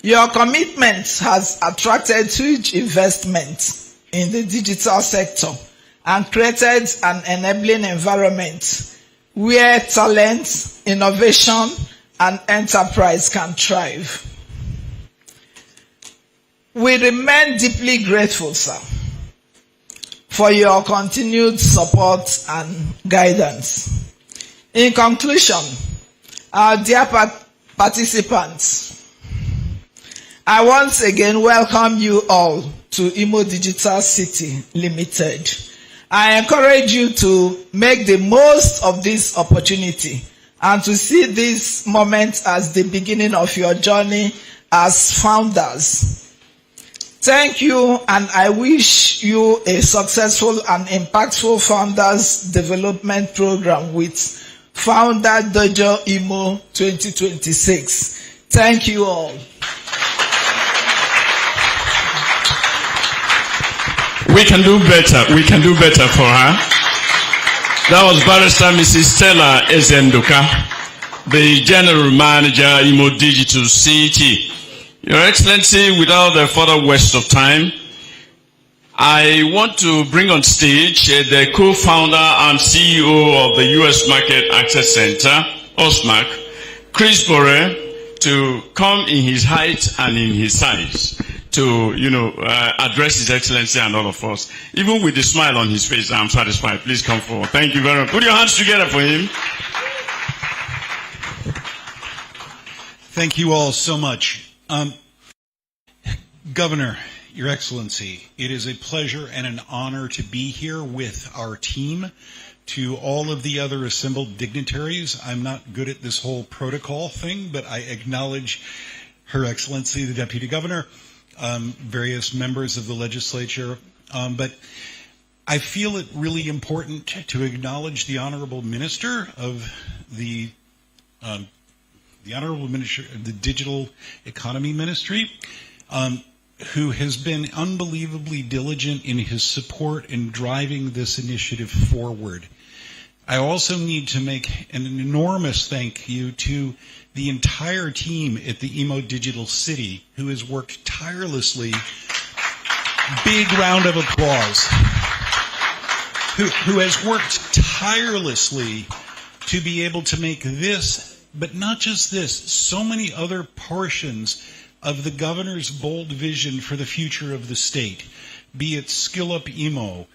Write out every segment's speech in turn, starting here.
Your commitment has attracted huge investment in the digital sector and created an enabling environment where talent, innovation, and enterprise can thrive. We remain deeply grateful, sir, for your continued support and guidance. In conclusion, our dear participants, I once again welcome you all to Imo Digital City Limited. I encourage you to make the most of this opportunity and to see this moment as the beginning of your journey as founders. Thank you, and I wish you a successful and impactful Founders Development Program with Founder Dojo Imo 2026. Thank you all. We can do better. We can do better for her. That was Barrister Mrs. Stella Ezenduka, the General Manager, Imo Digital City. Your Excellency, without a further waste of time, I want to bring on stage the co-founder and CEO of the U.S. Market Access Center, OSMAC, Chris Bore, to come in his height and in his size to, address His Excellency and all of us. Even with the smile on his face, I'm satisfied. Please come forward. Thank you very much. Put your hands together for him. Thank you all so much. Governor, Your Excellency, it is a pleasure and an honor to be here with our team. To all of the other assembled dignitaries, I'm not good at this whole protocol thing, but I acknowledge Her Excellency, the Deputy Governor, various members of the legislature, but I feel it really important to acknowledge the Honorable Minister of the Honorable Minister of the Digital Economy Ministry, who has been unbelievably diligent in his support in driving this initiative forward. I also need to make an enormous thank you to the entire team at the Imo Digital City, who has worked tirelessly. Big round of applause. Who has worked tirelessly to be able to make this, but not just this, so many other portions of the governor's bold vision for the future of the state, be it Skill Up Imo,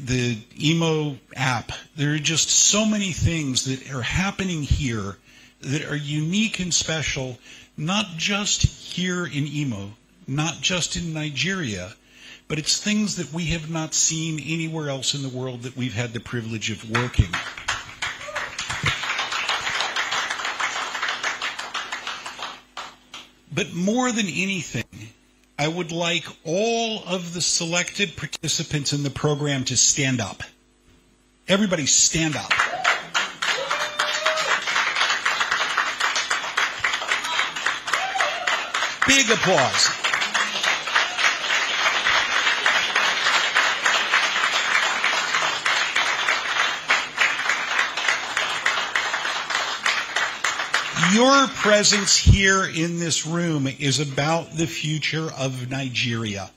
the Imo app. There are just so many things that are happening here that are unique and special, not just here in Imo, not just in Nigeria, but it's things that we have not seen anywhere else in the world that we've had the privilege of working. But more than anything, I would like all of the selected participants in the program to stand up. Everybody stand up. Big applause. Your presence here in this room is about the future of Nigeria.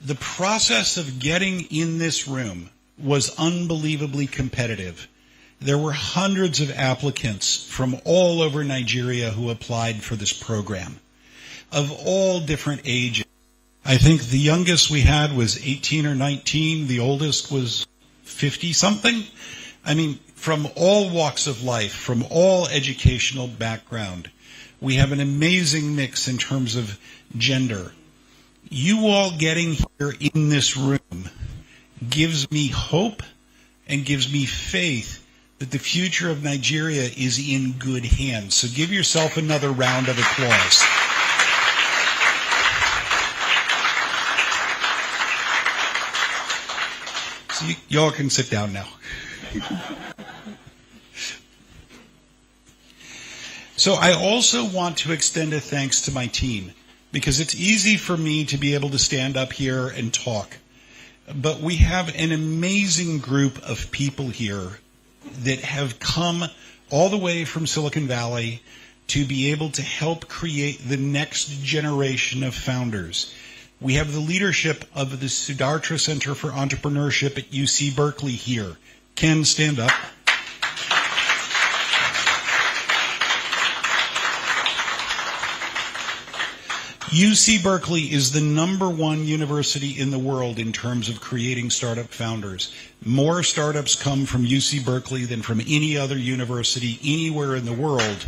The process of getting in this room was unbelievably competitive. There were hundreds of applicants from all over Nigeria who applied for this program, of all different ages. I think the youngest we had was 18 or 19. The oldest was 50-something. I mean, from all walks of life, from all educational background. We have an amazing mix in terms of gender. You all getting here in this room gives me hope and gives me faith that the future of Nigeria is in good hands. So give yourself another round of applause. So y'all can sit down now. So I also want to extend a thanks to my team, because it's easy for me to be able to stand up here and talk. But we have an amazing group of people here that have come all the way from Silicon Valley, to be able to help create the next generation of founders. We have the leadership of the Siddhartha Center for Entrepreneurship at UC Berkeley here. Ken, stand up. UC Berkeley is the #1 university in the world in terms of creating startup founders. More startups come from UC Berkeley than from any other university anywhere in the world.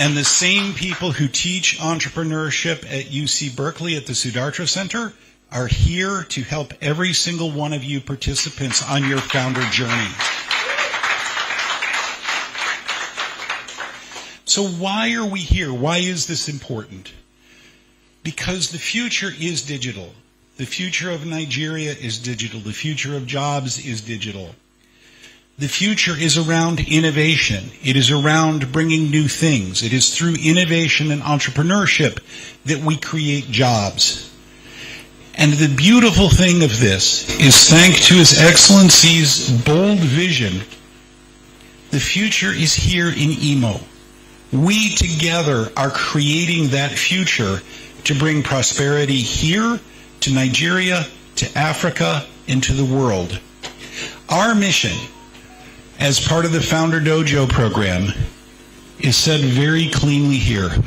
And the same people who teach entrepreneurship at UC Berkeley at the Siddhartha Center are here to help every single one of you participants on your founder journey. So why are we here? Why is this important? Because the future is digital. The future of Nigeria is digital. The future of jobs is digital. The future is around innovation. It is around bringing new things. It is through innovation and entrepreneurship that we create jobs. And the beautiful thing of this is, thanks to His Excellency's bold vision, the future is here in Imo. We together are creating that future to bring prosperity here, to Nigeria, to Africa, and to the world. Our mission, as part of the Founder Dojo program, is said very cleanly here.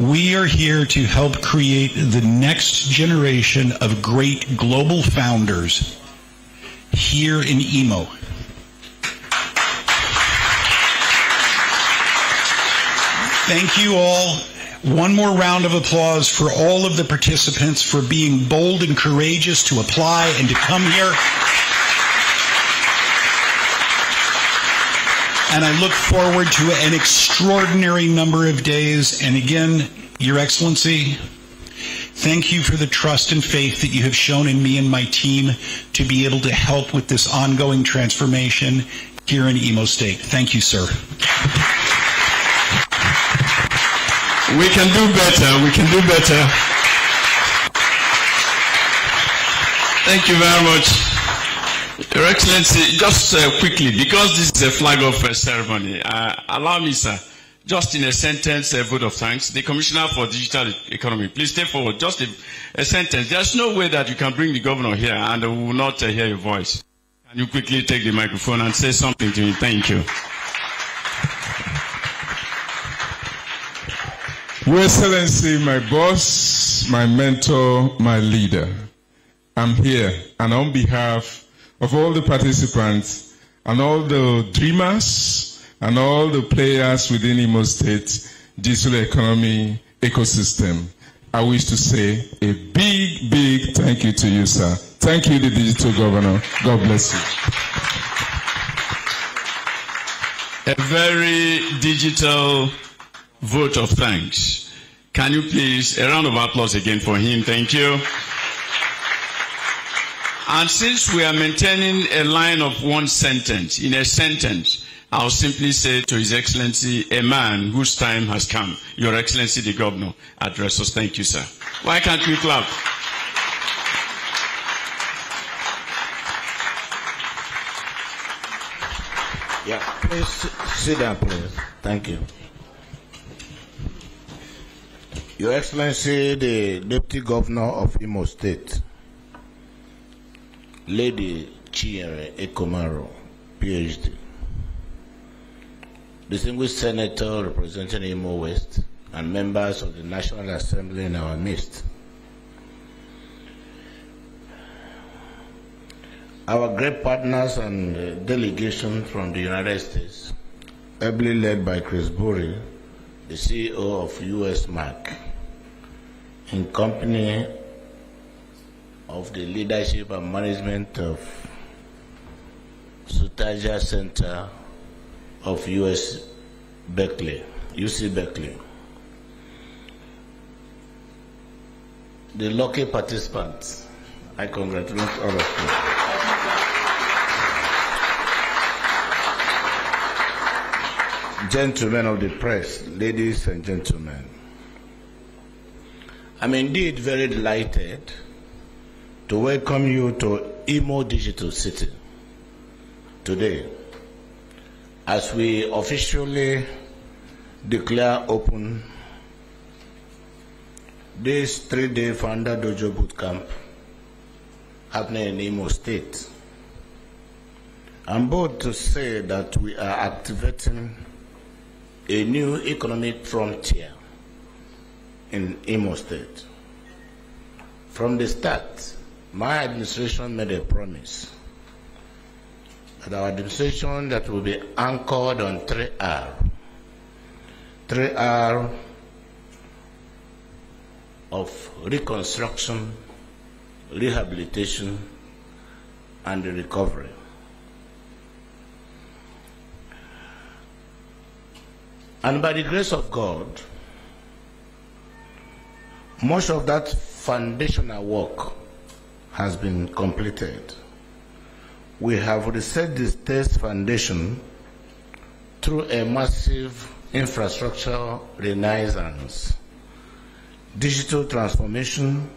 We are here to help create the next generation of great global founders here in Imo. Thank you all. One more round of applause for all of the participants for being bold and courageous to apply and to come here. And I look forward to an extraordinary number of days. And again, Your Excellency, thank you for the trust and faith that you have shown in me and my team to be able to help with this ongoing transformation here in Imo State. Thank you, sir. We can do better. We can do better. Thank you very much. Your Excellency, just quickly, because this is a flag-off ceremony, allow me, sir, just in a sentence, a vote of thanks. The Commissioner for Digital Economy, please step forward. Just a sentence. There's no way that you can bring the governor here and we will not hear your voice. Can you quickly take the microphone and say something to me? Thank you. Your Excellency, my boss, my mentor, my leader, I'm here, and on behalf of all the participants and all the dreamers and all the players within Imo State digital economy ecosystem, I wish to say a big, big thank you to you, sir. Thank you, the Digital Governor. God bless you. A very digital vote of thanks. Can you please, a round of applause again for him. Thank you. And since we are maintaining a line of one sentence, in a sentence, I'll simply say to His Excellency, a man whose time has come. Your Excellency, the Governor, address us. Thank you, sir. Why can't we clap? Yeah, please sit down, please. Thank you. Your Excellency, the Deputy Governor of Imo State, Lady Chinyere Ekomaro, PhD, distinguished Senator representing Imo West, and members of the National Assembly in our midst, our great partners and delegation from the United States, ably led by Chris Burry, the CEO of US Mark, in company of the leadership and management of Sutaja Center of UC Berkeley. The lucky participants, I congratulate all of you. Gentlemen of the press, ladies and gentlemen, I'm indeed very delighted to welcome you to Imo Digital City today. as we officially declare open this 3-day Founder Dojo Bootcamp happening in Imo State. I'm bold to say that we are activating a new economic frontier in Imo State. From the start, my administration made a promise that our administration that will be anchored on 3R. 3R of reconstruction, rehabilitation, and recovery. And by the grace of God, much of that foundational work has been completed. We have reset the state's foundation through a massive infrastructure renaissance, digital transformation,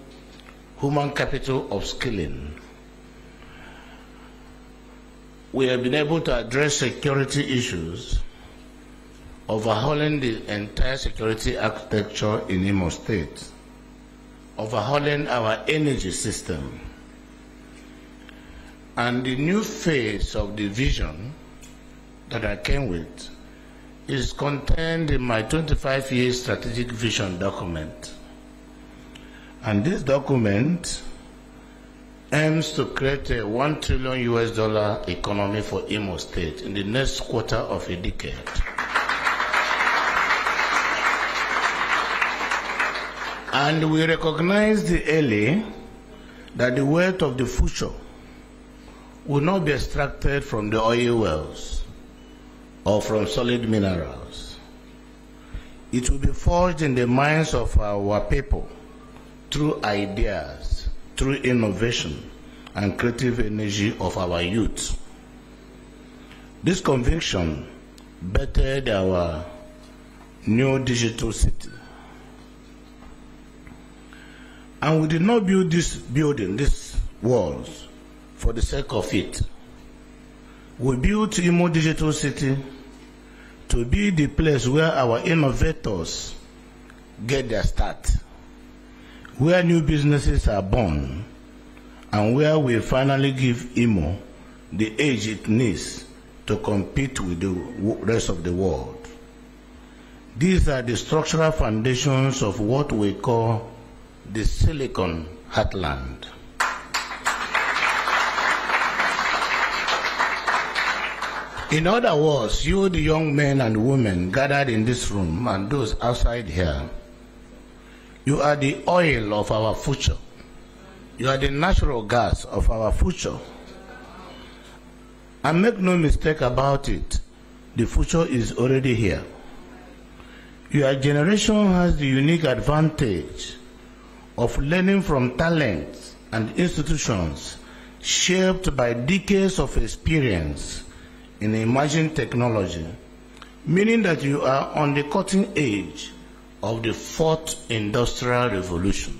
human capital upskilling. We have been able to address security issues, overhauling the entire security architecture in Imo State, overhauling our energy system. And the new phase of the vision that I came with is contained in my 25-year strategic vision document. And this document aims to create a $1 trillion economy for Imo State in the next quarter of a decade. And we recognize the early that the wealth of the future will not be extracted from the oil wells or from solid minerals. It will be forged in the minds of our people through ideas, through innovation and creative energy of our youth. This conviction bettered our new digital city. And we did not build this building, these walls, for the sake of it. We built Imo Digital City to be the place where our innovators get their start, where new businesses are born, and where we finally give Imo the edge it needs to compete with the rest of the world. These are the structural foundations of what we call the Silicon Heartland. In other words, you, the young men and women gathered in this room and those outside here, you are the oil of our future. You are the natural gas of our future. And make no mistake about it, the future is already here. Your generation has the unique advantage of learning from talents and institutions shaped by decades of experience in emerging technology, meaning that you are on the cutting edge of the 4th industrial revolution.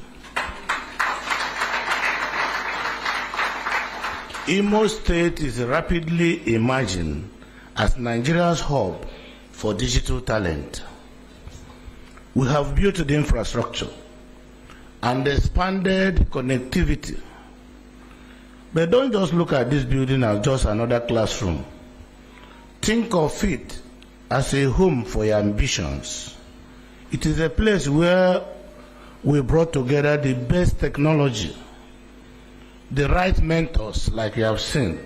Imo State is rapidly emerging as Nigeria's hub for digital talent. We have built the infrastructure and expanded connectivity. But don't just look at this building as just another classroom. Think of it as a home for your ambitions. It is a place where we brought together the best technology, the right mentors like you have seen.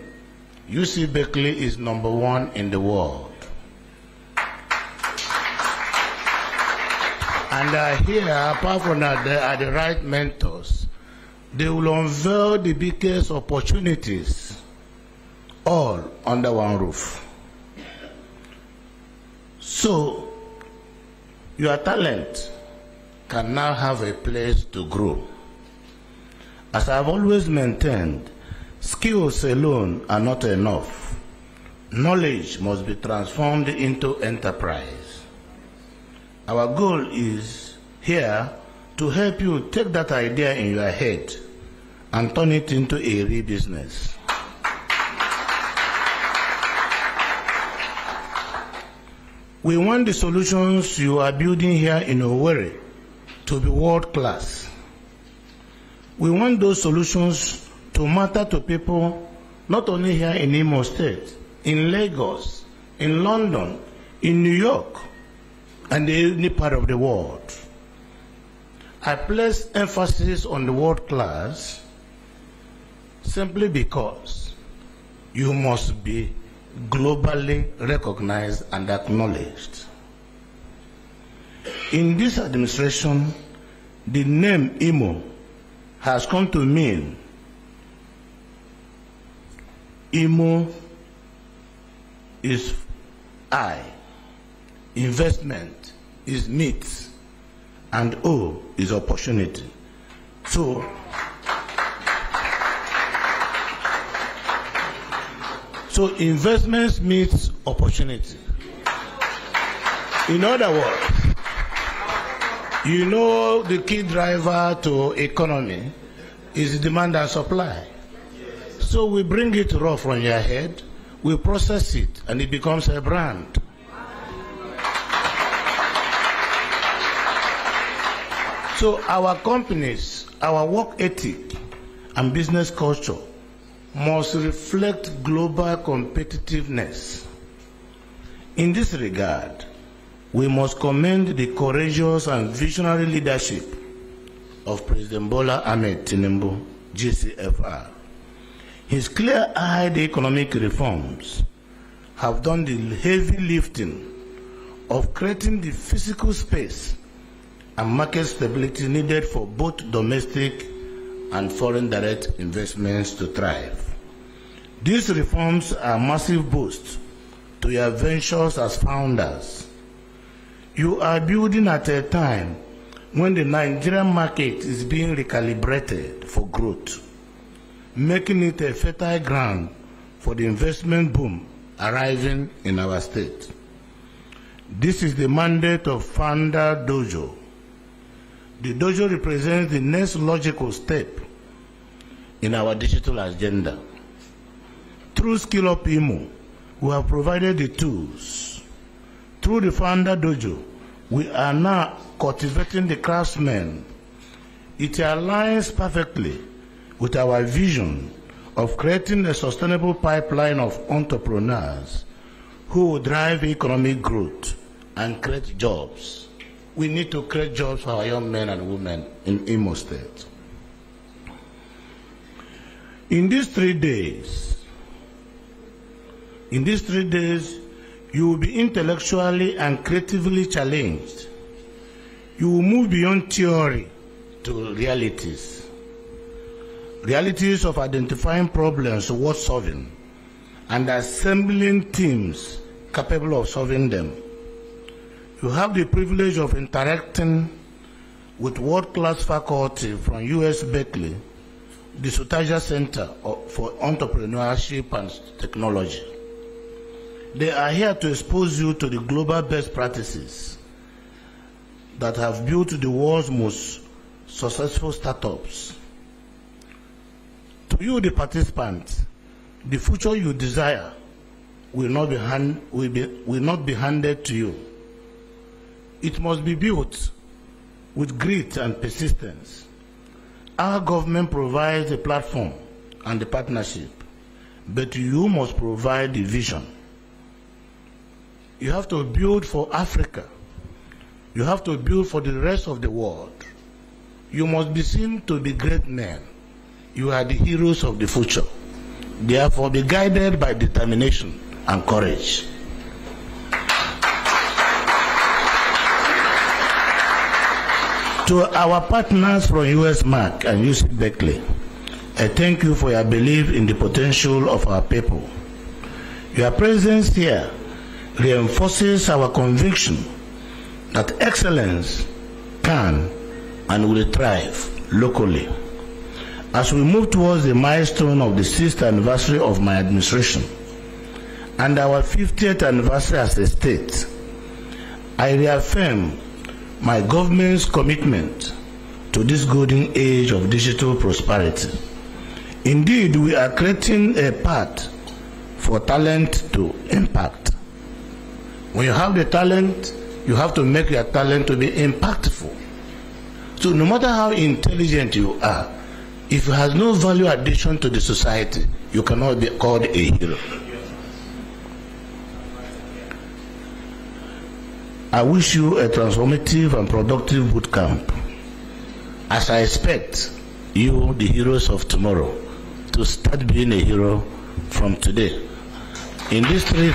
UC Berkeley is #1 in the world. And here, apart from that, they are the right mentors. They will unveil the biggest opportunities, all under one roof. So, your talent can now have a place to grow. As I've always maintained, skills alone are not enough. Knowledge must be transformed into enterprise. Our goal is here to help you take that idea in your head and turn it into a real business. We want the solutions you are building here in Owerri to be world class. We want those solutions to matter to people not only here in Imo State, in Lagos, in London, in New York, and any part of the world. I place emphasis on the world class simply because you must be globally recognized and acknowledged. In this administration, the name Imo has come to mean Imo is I, investment is meat, and O is opportunity. So investments meets opportunity. In other words, you know the key driver to economy is demand and supply. So we bring it raw from your head, we process it, and it becomes a brand. So our companies, our work ethic and business culture must reflect global competitiveness. In this regard, we must commend the courageous and visionary leadership of President Bola Ahmed Tinubu, GCFR. His clear-eyed economic reforms have done the heavy lifting of creating the physical space and market stability needed for both domestic and foreign direct investments to thrive. These reforms are a massive boost to your ventures as founders. You are building at a time when the Nigerian market is being recalibrated for growth, making it a fertile ground for the investment boom arriving in our state. This is the mandate of Founder Dojo. The Dojo represents the next logical step in our digital agenda. Through Skill Up Imo, we have provided the tools. Through the Founder Dojo, we are now cultivating the craftsmen. It aligns perfectly with our vision of creating a sustainable pipeline of entrepreneurs who will drive economic growth and create jobs. We need to create jobs for our young men and women in Imo State. In these 3 days, you will be intellectually and creatively challenged. You will move beyond theory to realities. Realities of identifying problems worth solving and assembling teams capable of solving them. You have the privilege of interacting with world-class faculty from US Berkeley, the Sutaja Center for Entrepreneurship and Technology. They are here to expose you to the global best practices that have built the world's most successful startups. To you, the participants, the future you desire will not be handed to you. It must be built with grit and persistence. Our government provides the platform and the partnership, but you must provide the vision. You have to build for Africa. You have to build for the rest of the world. You must be seen to be great men. You are the heroes of the future. Therefore, be guided by determination and courage. To our partners from US Mark and UC Berkeley, I thank you for your belief in the potential of our people. Your presence here reinforces our conviction that excellence can and will thrive locally. As we move towards the milestone of the 6th anniversary of my administration and our 50th anniversary as a state, I reaffirm my government's commitment to this golden age of digital prosperity. Indeed, we are creating a path for talent to impact. When you have the talent, you have to make your talent to be impactful. So no matter how intelligent you are, if you have no value addition to the society, you cannot be called a hero. I wish you a transformative and productive boot camp, as I expect you, the heroes of tomorrow, to start being a hero from today. In these 3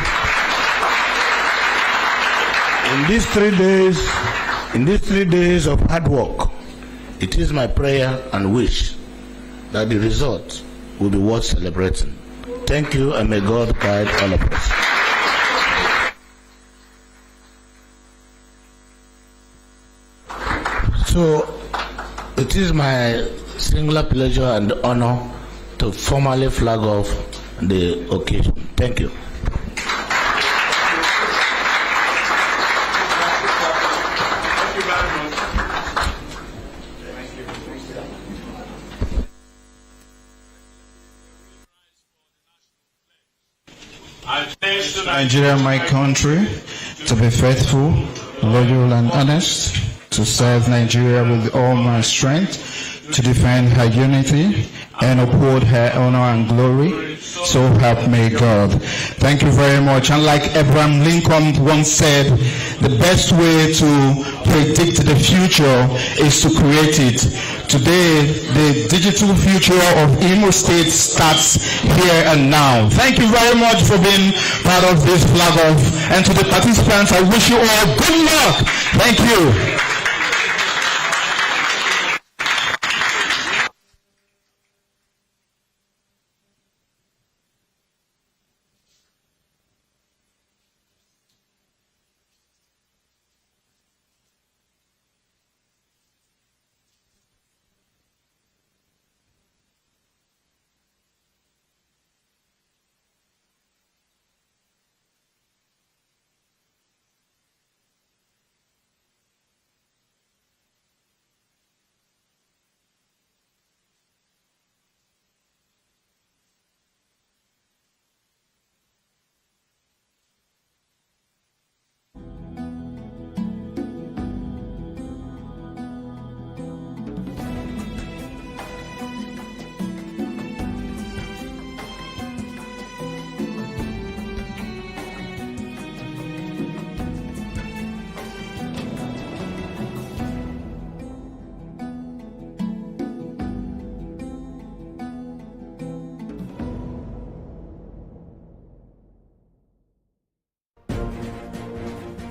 days of hard work, it is my prayer and wish that the result will be worth celebrating. Thank you, and may God guide all of us. So, it is my singular pleasure and honor to formally flag off the occasion. Thank you. Nigeria, my country, to be faithful, loyal, and honest, to serve Nigeria with all my strength, to defend her unity and uphold her honor and glory. So help me God. Thank you very much. And like Abraham Lincoln once said, the best way to predict the future is to create it. Today, the digital future of Imo State starts here and now. Thank you very much for being part of this flag off. And to the participants, I wish you all good luck. Thank you.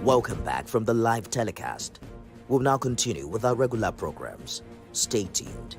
Welcome back from the live telecast. We'll now continue with our regular programs. Stay tuned.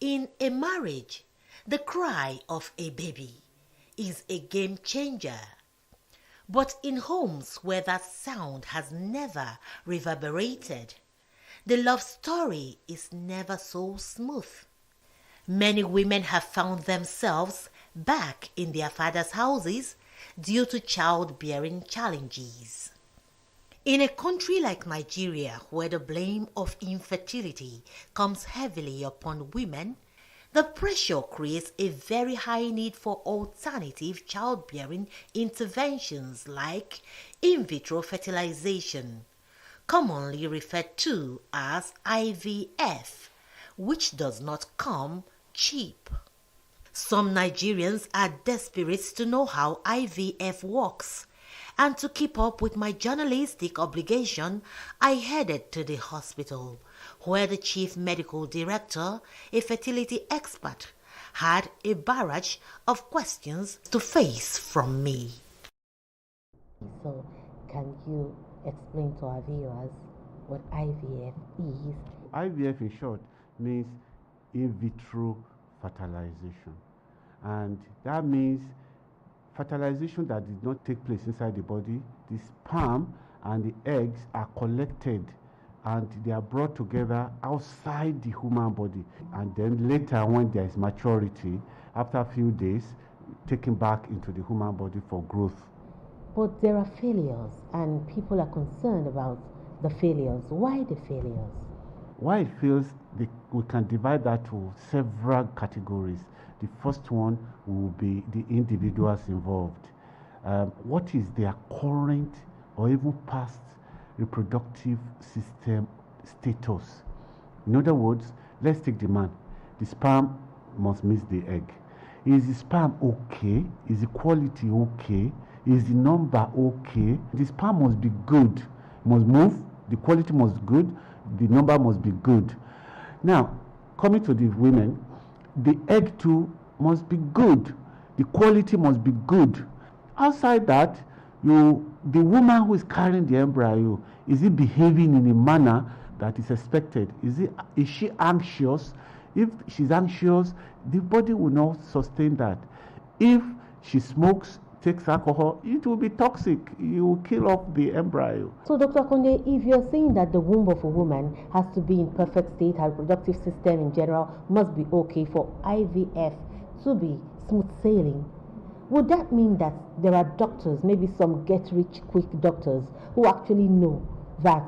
In a marriage, the cry of a baby is a game changer. But in homes where that sound has never reverberated, the love story is never so smooth. Many women have found themselves back in their father's houses due to childbearing challenges. In a country like Nigeria, where the blame of infertility comes heavily upon women, the pressure creates a very high need for alternative childbearing interventions like in vitro fertilization, commonly referred to as IVF, which does not come cheap. Some Nigerians are desperate to know how IVF works, and to keep up with my journalistic obligation, I headed to the hospital, where the chief medical director, a fertility expert, had a barrage of questions to face from me. So, can you explain to our viewers what IVF is? IVF, in short, means in vitro fertilization. And that means fertilization that did not take place inside the body. The sperm and the eggs are collected and they are brought together outside the human body. And then later, when there is maturity, after a few days, taken back into the human body for growth. But there are failures, and people are concerned about the failures. Why the failures? Why it fails, we can divide that to several categories. The first one will be the individuals involved. What is their current or even past reproductive system status? In other words, let's take the man. The sperm must miss the egg. Is the sperm okay? Is the quality okay? Is the number okay? The sperm must be good, must move, the quality must be good, the number must be good. Now, coming to the women, the egg too must be good, the quality must be good. Outside that, the woman who is carrying the embryo, is it behaving in a manner that is expected? Is she anxious? If she's anxious, the body will not sustain that. If she smokes, takes alcohol, it will be toxic. You will kill off the embryo. So, Dr. Konde, if you're saying that the womb of a woman has to be in perfect state, her reproductive system in general must be okay for IVF to be smooth sailing, would that mean that there are doctors, maybe some get-rich-quick doctors, who actually know that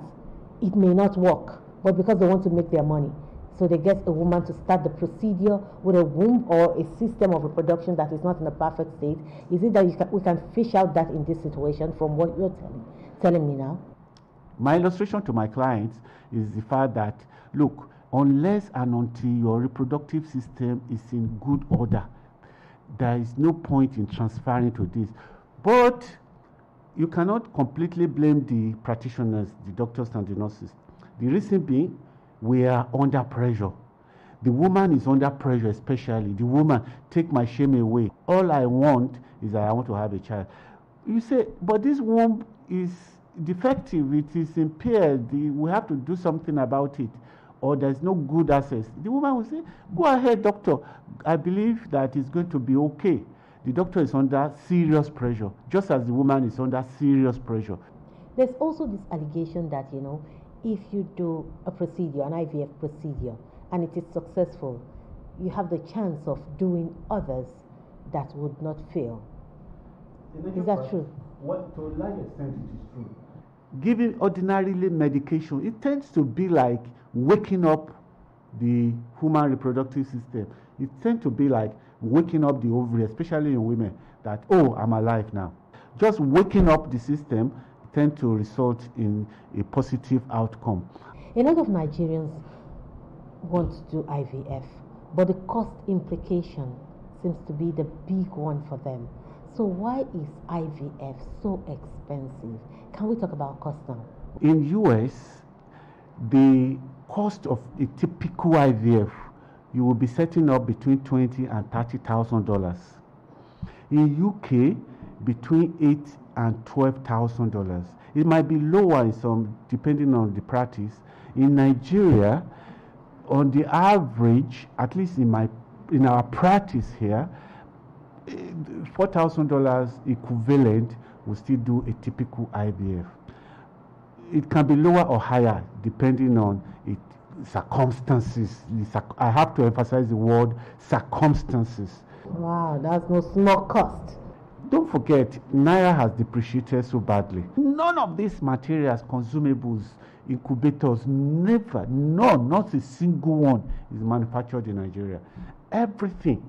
it may not work, but because they want to make their money, so they get a woman to start the procedure with a womb or a system of reproduction that is not in a perfect state? Is it that we can fish out that in this situation from what you're telling me now? My illustration to my clients is the fact that, look, unless and until your reproductive system is in good order, there is no point in transferring to this. But you cannot completely blame the practitioners, the doctors and the nurses. The reason being, we are under pressure. The woman is under pressure, especially. The woman, take my shame away. All I want is that I want to have a child. You say, but this womb is defective, it is impaired, we have to do something about it, or there's no good access. The woman will say, go ahead, doctor. I believe that it's going to be okay. The doctor is under serious pressure, just as the woman is under serious pressure. There's also this allegation that, if you do a procedure, an IVF procedure, and it is successful, you have the chance of doing others that would not fail. Is that true? What, to a large extent, it is true. Giving ordinarily medication, it tends to be like waking up the human reproductive system. It tends to be like waking up the ovary, especially in women, that, oh, I'm alive now. Just waking up the system tend to result in a positive outcome. A lot of Nigerians want to do IVF, but the cost implication seems to be the big one for them. So why is IVF so expensive? Can we talk about cost now? In US, the cost of a typical IVF, you will be setting up between $20,000 and $30,000. In UK, between $8,000 and $12,000. It might be lower in some, depending on the practice. In Nigeria, on the average, at least in our practice here, $4,000 equivalent will still do a typical IVF. It can be lower or higher depending on circumstances. I have to emphasize the word circumstances. Wow, that's no small cost. Don't forget, Naira has depreciated so badly. None of these materials, consumables, incubators, never, not a single one is manufactured in Nigeria. Everything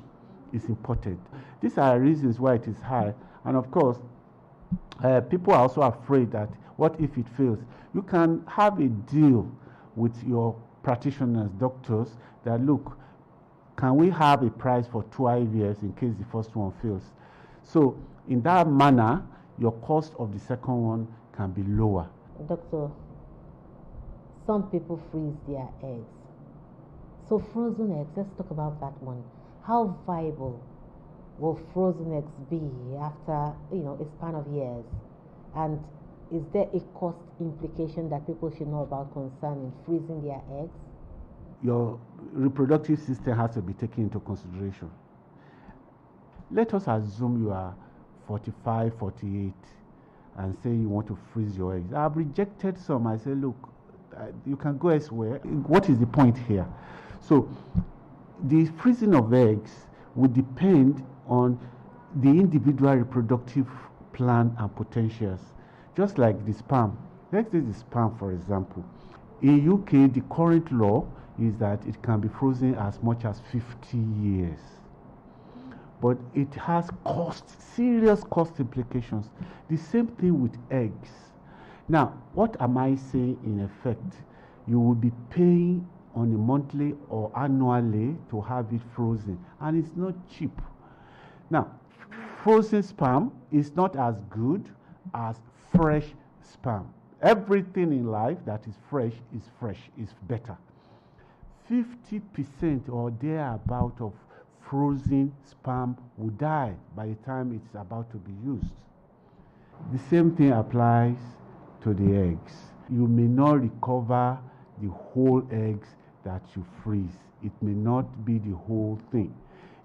is imported. These are reasons why it is high. And of course, people are also afraid that what if it fails? You can have a deal with your practitioners, doctors, that look, can we have a price for 2 IVFs in case the first one fails? So in that manner, your cost of the second one can be lower. Doctor, some people freeze their eggs. So frozen eggs, let's talk about that one. How viable will frozen eggs be after, a span of years? And is there a cost implication that people should know about concerning freezing their eggs? your reproductive system has to be taken into consideration. Let us assume you are 45, 48, and say you want to freeze your eggs. I've rejected some. I say, look, you can go elsewhere. What is the point here? So the freezing of eggs would depend on the individual reproductive plan and potentials, just like the sperm. Let's take the sperm, for example. In UK, the current law is that it can be frozen as much as 50 years. But it has serious cost implications. The same thing with eggs. Now, what am I saying in effect? You will be paying on a monthly or annually to have it frozen, and it's not cheap. Now, frozen sperm is not as good as fresh sperm. Everything in life that is fresh, is better. 50% or thereabout of frozen sperm will die by the time it's about to be used. The same thing applies to the eggs. You may not recover the whole eggs that you freeze. It may not be the whole thing.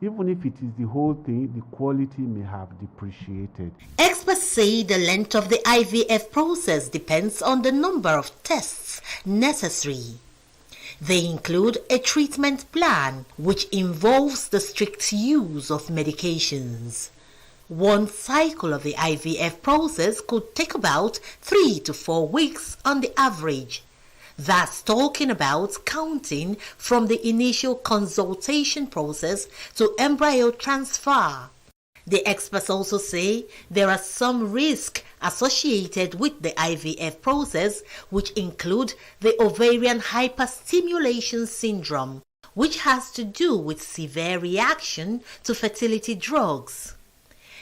Even if it is the whole thing, the quality may have depreciated. Experts say the length of the IVF process depends on the number of tests necessary. They include a treatment plan, which involves the strict use of medications. One cycle of the IVF process could take about 3 to 4 weeks on the average. That's talking about counting from the initial consultation process to embryo transfer. The experts also say there are some risks associated with the IVF process, which include the ovarian hyperstimulation syndrome, which has to do with severe reaction to fertility drugs.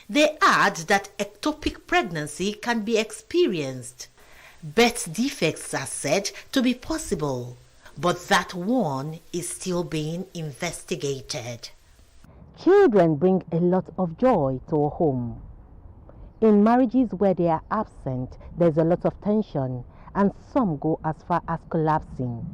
They add that ectopic pregnancy can be experienced. Birth defects are said to be possible, but that one is still being investigated. Children bring a lot of joy to a home. In marriages where they are absent, there's a lot of tension, and some go as far as collapsing.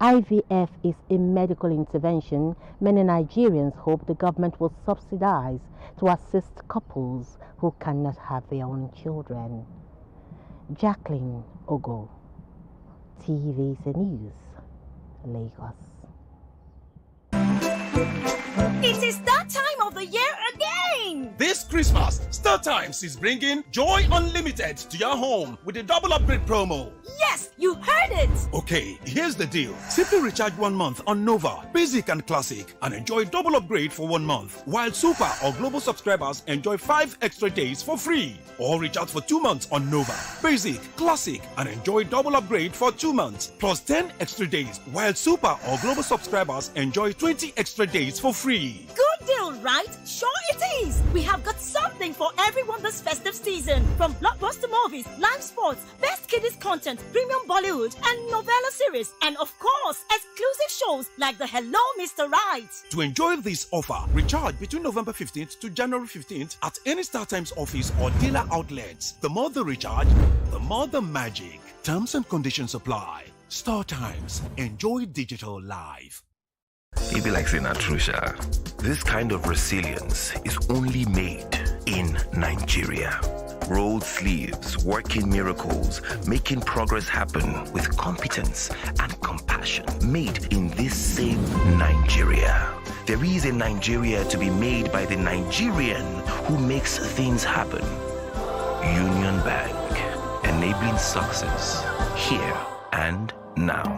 IVF is a medical intervention many Nigerians hope the government will subsidize to assist couples who cannot have their own children. Jacqueline Ogo, TVC News, Lagos. It is that time of the year again! This Christmas, StarTimes is bringing Joy Unlimited to your home with a double upgrade promo. Yes, you heard it! Okay, here's the deal. Simply recharge 1 month on Nova, Basic and Classic and enjoy double upgrade for 1 month, while Super or Global subscribers enjoy 5 extra days for free. Or recharge for 2 months on Nova, Basic, Classic and enjoy double upgrade for 2 months plus 10 extra days, while Super or Global subscribers enjoy 20 extra days for free. Good deal, right? Sure it is! We have got something for everyone this festive season. From blockbuster movies, live sports, best kiddies content, premium Bollywood and novella series, and of course, exclusive shows like the Hello Mr. Right. To enjoy this offer, recharge between November 15th to January 15th at any StarTimes office or dealer outlets. The more the recharge, the more the magic. Terms and conditions apply. StarTimes. Enjoy digital life. It be like saying Atrusha. This kind of resilience is only made in Nigeria. Rolled sleeves, working miracles, making progress happen with competence and compassion. Made in this same Nigeria. There is a Nigeria to be made by the Nigerian who makes things happen. Union Bank, enabling success here and now.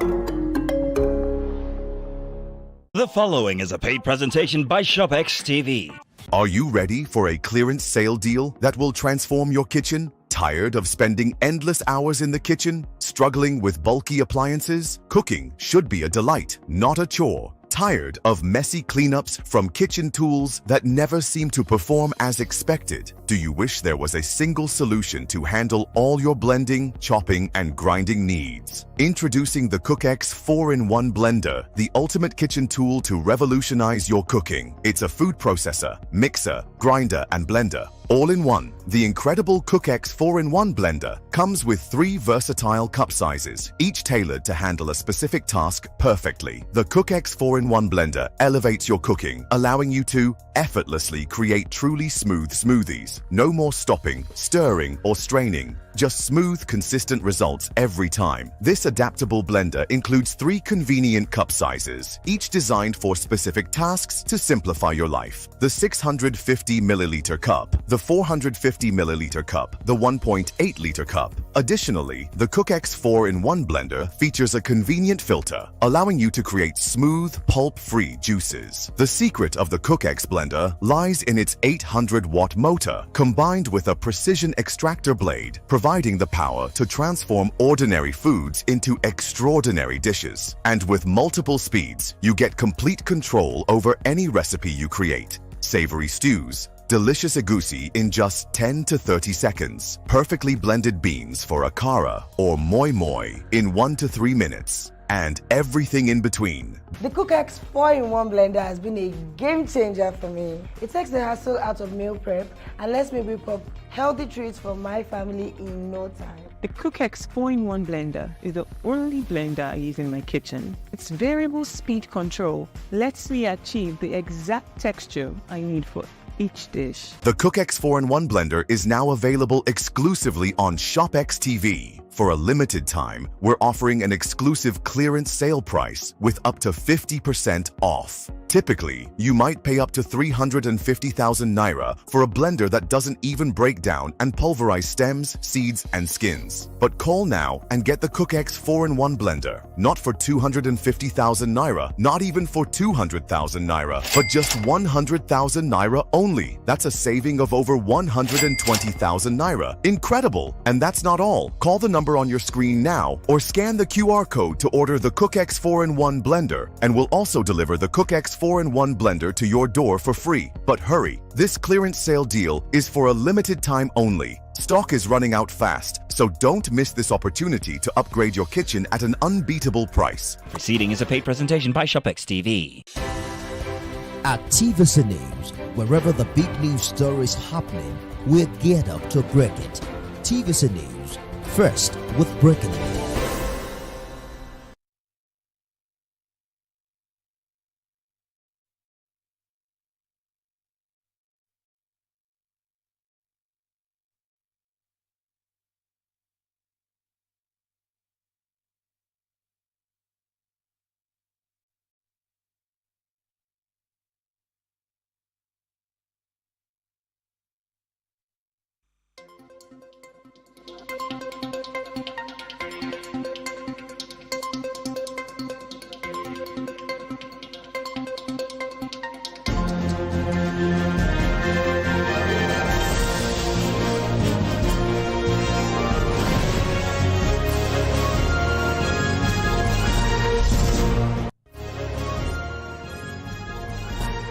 The following is a paid presentation by ShopX TV. Are you ready for a clearance sale deal that will transform your kitchen? Tired of spending endless hours in the kitchen, struggling with bulky appliances? Cooking should be a delight, not a chore. Tired of messy cleanups from kitchen tools that never seem to perform as expected? Do you wish there was a single solution to handle all your blending, chopping, and grinding needs? Introducing the CookX 4-in-1 Blender, the ultimate kitchen tool to revolutionize your cooking. It's a food processor, mixer, grinder, and blender, all in one. The incredible CookX 4-in-1 Blender comes with 3 versatile cup sizes, each tailored to handle a specific task perfectly. The CookX 4-in-1 Blender elevates your cooking, allowing you to effortlessly create truly smooth smoothies. No more stopping, stirring, or straining. Just smooth, consistent results every time. This adaptable blender includes 3 convenient cup sizes, each designed for specific tasks to simplify your life. The 650 milliliter cup, the 450 milliliter cup, the 1.8 liter cup. Additionally, the CookX 4-in-1 Blender features a convenient filter, allowing you to create smooth, pulp-free juices. The secret of the CookX Blender lies in its 800-watt motor, combined with a precision extractor blade, providing the power to transform ordinary foods into extraordinary dishes. And with multiple speeds, you get complete control over any recipe you create. Savory stews, delicious egusi in just 10 to 30 seconds, perfectly blended beans for a kara or moi moi in 1 to 3 minutes, and everything in between. The CookX 4-in-1 Blender has been a game changer for me. It takes the hassle out of meal prep and lets me whip up healthy treats for my family in no time. The CookX 4-in-1 Blender is the only blender I use in my kitchen. Its variable speed control lets me achieve the exact texture I need for each dish. The CookX 4-in-1 Blender is now available exclusively on ShopX TV. For a limited time, we're offering an exclusive clearance sale price with up to 50% off. Typically, you might pay up to 350,000 naira for a blender that doesn't even break down and pulverize stems, seeds, and skins. But call now and get the CookX 4-in-1 Blender. Not for 250,000 naira, not even for 200,000 naira, but just 100,000 naira only. That's a saving of over 120,000 naira. Incredible! And that's not all. Call the number on your screen now or scan the QR code to order the CookX 4-in-1 Blender, and we'll also deliver the CookX 4-in-1 Blender to your door for free. But hurry, this clearance sale deal is for a limited time only. Stock is running out fast, so don't miss this opportunity to upgrade your kitchen at an unbeatable price. Proceeding is a paid presentation by ShopX TV. At TVC News, wherever the big news story is happening, we're geared up to break it. TVC News, first with breaking news.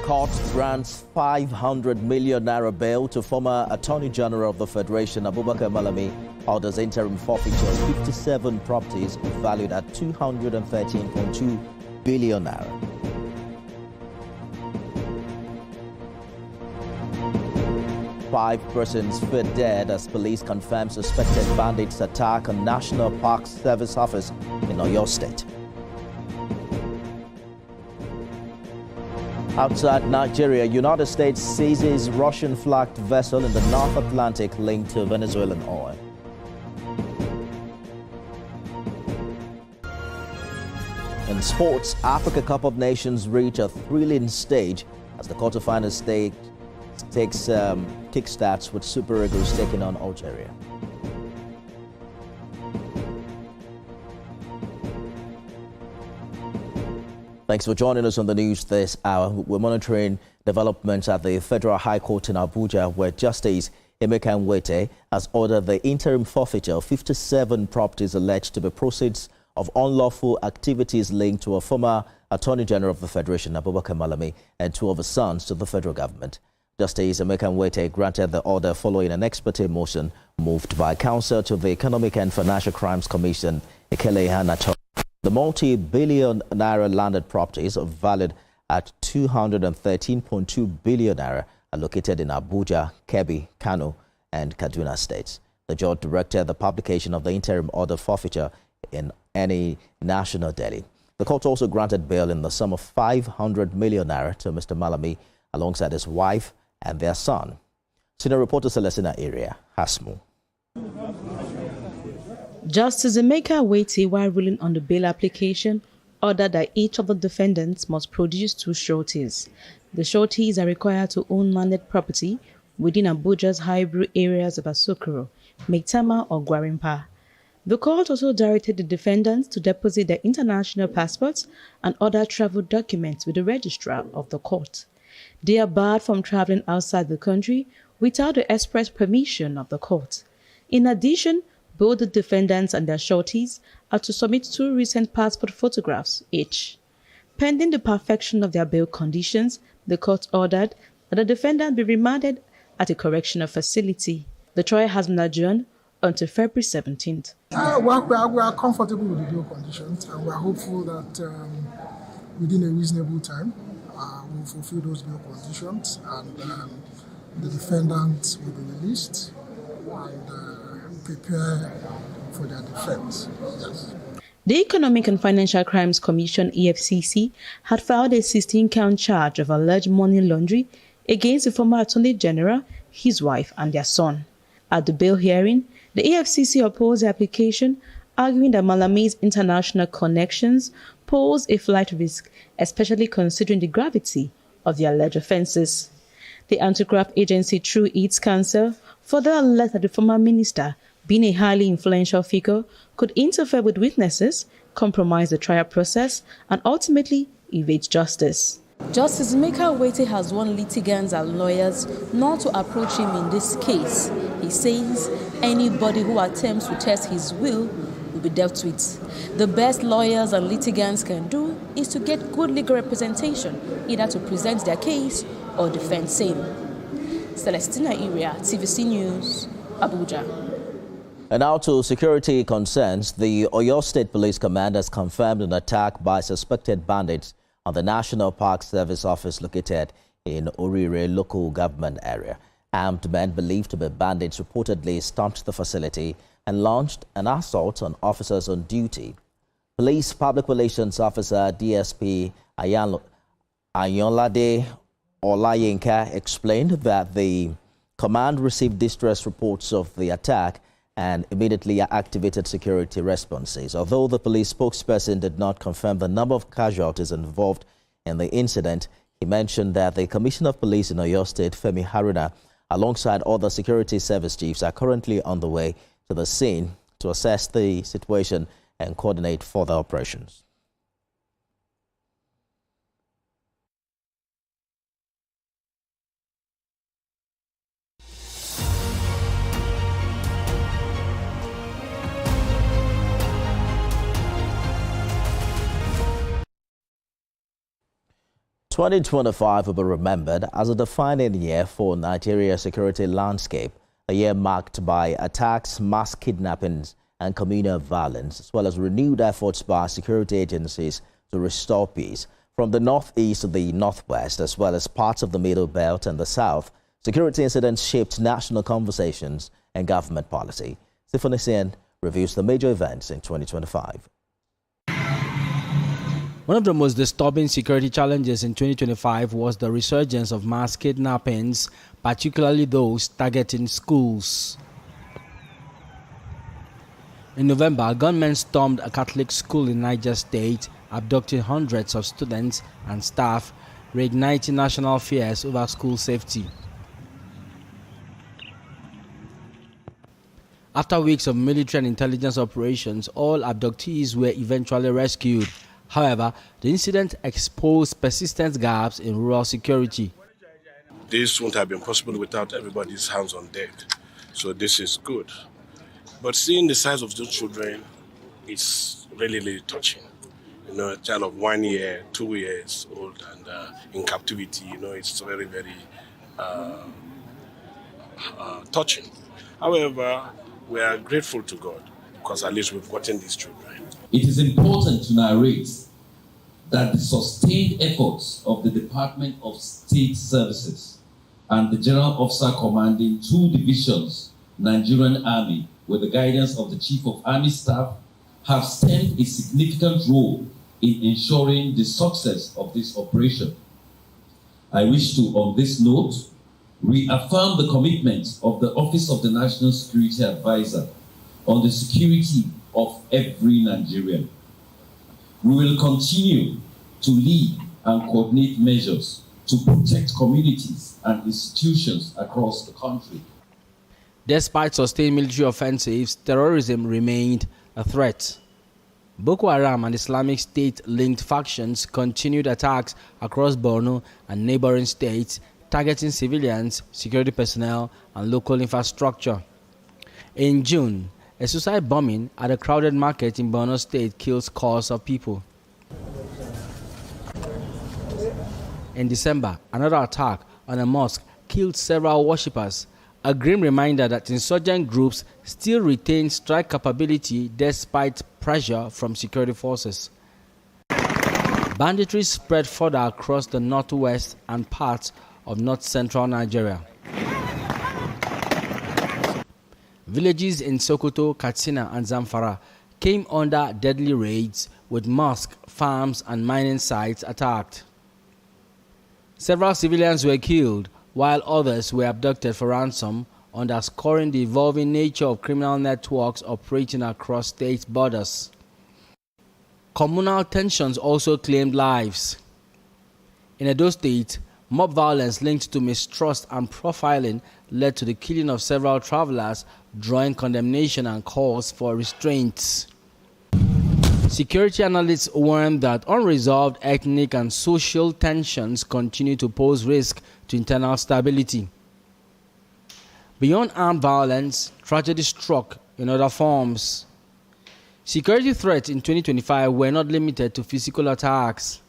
Court grants 500 million naira bail to former Attorney General of the Federation, Abubakar Malami, orders interim forfeiture of 57 properties valued at 213.2 billion naira. Five persons feared dead as police confirm suspected bandits attack on National Park Service office in Oyo State. Outside Nigeria, United States seizes Russian-flagged vessel in the North Atlantic linked to Venezuelan oil. In sports, Africa Cup of Nations reach a thrilling stage as the quarterfinal stage kickstarts with Super Eagles taking on Algeria. Thanks for joining us on the news this hour. We're monitoring developments at the Federal High Court in Abuja, where Justice Emeka Nwete has ordered the interim forfeiture of 57 properties alleged to be proceeds of unlawful activities linked to a former Attorney General of the Federation, Abubakar Malami, and two of his sons to the federal government. Justice Emeka Nwete granted the order following an ex parte motion moved by counsel to the Economic and Financial Crimes Commission, Ekele Hanato. The multi-billion naira landed properties valued at 213.2 billion naira are located in Abuja, Kebbi, Kano, and Kaduna states. The judge directed the publication of the interim order forfeiture in any national daily. The court also granted bail in the sum of 500 million naira to Mr. Malami alongside his wife and their son. Senior reporter Celestina Area has more. Justice Emeka Nwete, while ruling on the bail application, ordered that each of the defendants must produce 2 sureties. The sureties are required to own landed property within Abuja's hybrid areas of Asokoro, Maitama or Gwarimpa. The court also directed the defendants to deposit their international passports and other travel documents with the registrar of the court. They are barred from traveling outside the country without the express permission of the court. In addition, both the defendants and their sureties are to submit 2 recent passport photographs each. Pending the perfection of their bail conditions, the court ordered that the defendant be remanded at a correctional facility. The trial has been adjourned until February 17th. We are comfortable with the bail conditions, and we are hopeful that within a reasonable time, we'll fulfill those bail conditions, and the defendants will be released and prepare for their defense. Yes. The Economic and Financial Crimes Commission, EFCC, had filed a 16-count charge of alleged money laundering against the former Attorney General, his wife, and their son. At the bail hearing, the EFCC opposed the application, arguing that Malami's international connections pose a flight risk, especially considering the gravity of the alleged offences. The anti-graft agency, through its counsel, further alleged that the former minister, being a highly influential figure, could interfere with witnesses, compromise the trial process, and ultimately evade justice. Justice Emeka Nwete has warned litigants and lawyers not to approach him in this case. He says anybody who attempts to test his will be dealt with. The best lawyers and litigants can do is to get good legal representation, either to present their case or defend same. Celestina Area, TVC News, Abuja. And now to security concerns. The Oyo State Police Command has confirmed an attack by suspected bandits on the National Park Service office located in Orire local government area. Armed men believed to be bandits reportedly stormed the facility and launched an assault on officers on duty. Police Public Relations Officer DSP Ayonlade Olayinka explained that the command received distress reports of the attack and immediately activated security responses. Although the police spokesperson did not confirm the number of casualties involved in the incident, he mentioned that the Commissioner of Police in Oyo State, Femi Haruna, alongside other security service chiefs, are currently on the way to the scene to assess the situation and coordinate further operations. "2025 will be remembered as a defining year for Nigeria's security landscape, a year marked by attacks, mass kidnappings, and communal violence, as well as renewed efforts by security agencies to restore peace. From the northeast to the northwest, as well as parts of the Middle Belt and the south, security incidents shaped national conversations and government policy. Stephanie Sien reviews the major events in 2025. One of the most disturbing security challenges in 2025 was the resurgence of mass kidnappings, particularly those targeting schools. In November, gunmen stormed a Catholic school in Niger State, abducting hundreds of students and staff, reigniting national fears over school safety. After weeks of military and intelligence operations, all abductees were eventually rescued. However, the incident exposed persistent gaps in rural security. This wouldn't have been possible without everybody's hands on deck. So this is good. But seeing the size of those children, it's really, really touching. You know, a child of 1 year, 2 years old and in captivity, you know, it's very, very touching. However, we are grateful to God because at least we've gotten these children. It is important to narrate that the sustained efforts of the Department of State Services and the General Officer commanding 2 divisions, Nigerian Army, with the guidance of the Chief of Army Staff, have played a significant role in ensuring the success of this operation. I wish to, on this note, reaffirm the commitment of the Office of the National Security Advisor on the security of every Nigerian. We will continue to lead and coordinate measures to protect communities and institutions across the country. Despite sustained military offensives, terrorism remained a threat. Boko Haram and Islamic State-linked factions continued attacks across Borno and neighboring states, targeting civilians, security personnel, and local infrastructure. In June, a suicide bombing at a crowded market in Borno State killed scores of people. In December, another attack on a mosque killed several worshippers, a grim reminder that insurgent groups still retain strike capability despite pressure from security forces. Banditry spread further across the northwest and parts of north-central Nigeria. Villages in Sokoto, Katsina, and Zamfara came under deadly raids, with mosques, farms, and mining sites attacked. Several civilians were killed, while others were abducted for ransom, underscoring the evolving nature of criminal networks operating across state borders. Communal tensions also claimed lives. In Edo State, mob violence linked to mistrust and profiling led to the killing of several travelers, drawing condemnation and calls for restraints. Security analysts warn that unresolved ethnic and social tensions continue to pose risk to internal stability. Beyond armed violence, tragedy struck in other forms. Security threats in 2025 were not limited to physical attacks.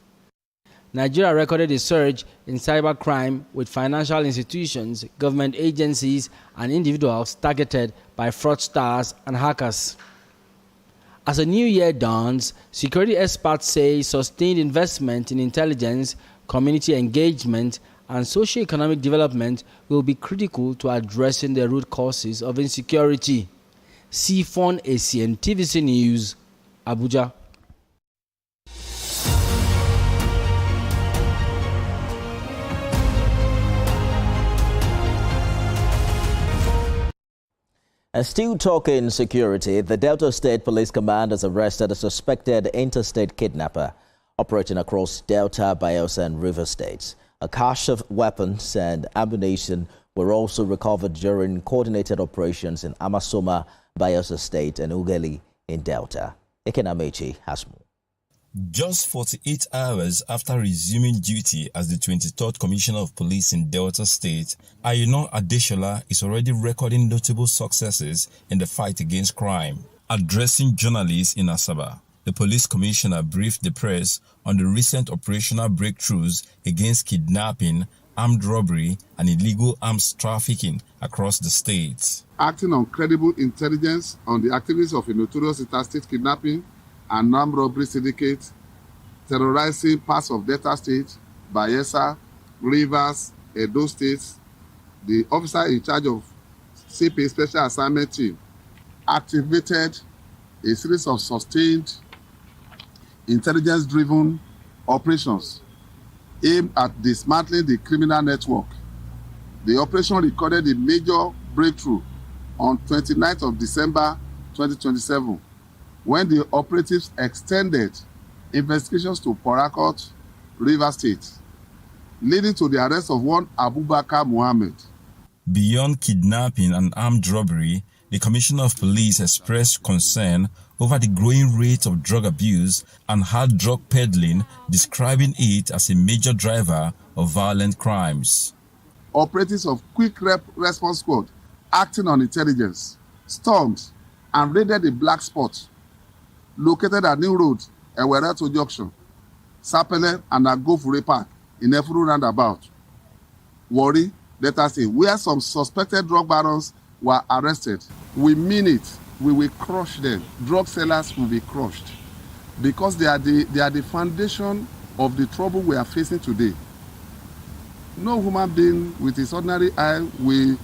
Nigeria recorded a surge in cybercrime, with financial institutions, government agencies, and individuals targeted by fraudsters and hackers. As a new year dawns, security experts say sustained investment in intelligence, community engagement, and socio-economic development will be critical to addressing the root causes of insecurity. Sifon Essien, TVC News, Abuja. And still talking security, the Delta State Police Command has arrested a suspected interstate kidnapper operating across Delta, Bayelsa, and River states. A cache of weapons and ammunition were also recovered during coordinated operations in Amasoma, Bayelsa State, and Ughelli in Delta. Ekenamechi has more. Just 48 hours after resuming duty as the 23rd Commissioner of Police in Delta State, Ayinla Adeshola is already recording notable successes in the fight against crime. Addressing journalists in Asaba, the police commissioner briefed the press on the recent operational breakthroughs against kidnapping, armed robbery, and illegal arms trafficking across the state. Acting on credible intelligence on the activities of a notorious interstate kidnapping and armed robbery syndicate terrorizing parts of Delta State, Bayelsa, Rivers, Edo States, the officer in charge of CP Special Assignment Team activated a series of sustained intelligence-driven operations aimed at dismantling the criminal network. The operation recorded a major breakthrough on 29th of December 2027, when the operatives extended investigations to Port Harcourt, River State, leading to the arrest of one Abubakar Muhammad. Beyond kidnapping and armed robbery, the Commissioner of Police expressed concern over the growing rate of drug abuse and hard drug peddling, describing it as a major driver of violent crimes. Operatives of Quick Response Squad, acting on intelligence, stormed and raided the black spot located at New Road, Ewereto Junction, Sapele, and Agofure Park in Efuru Roundabout. Warri, let us say, where some suspected drug barons were arrested. We mean it. We will crush them. Drug sellers will be crushed because they are the foundation of the trouble we are facing today. No human being with his ordinary eye will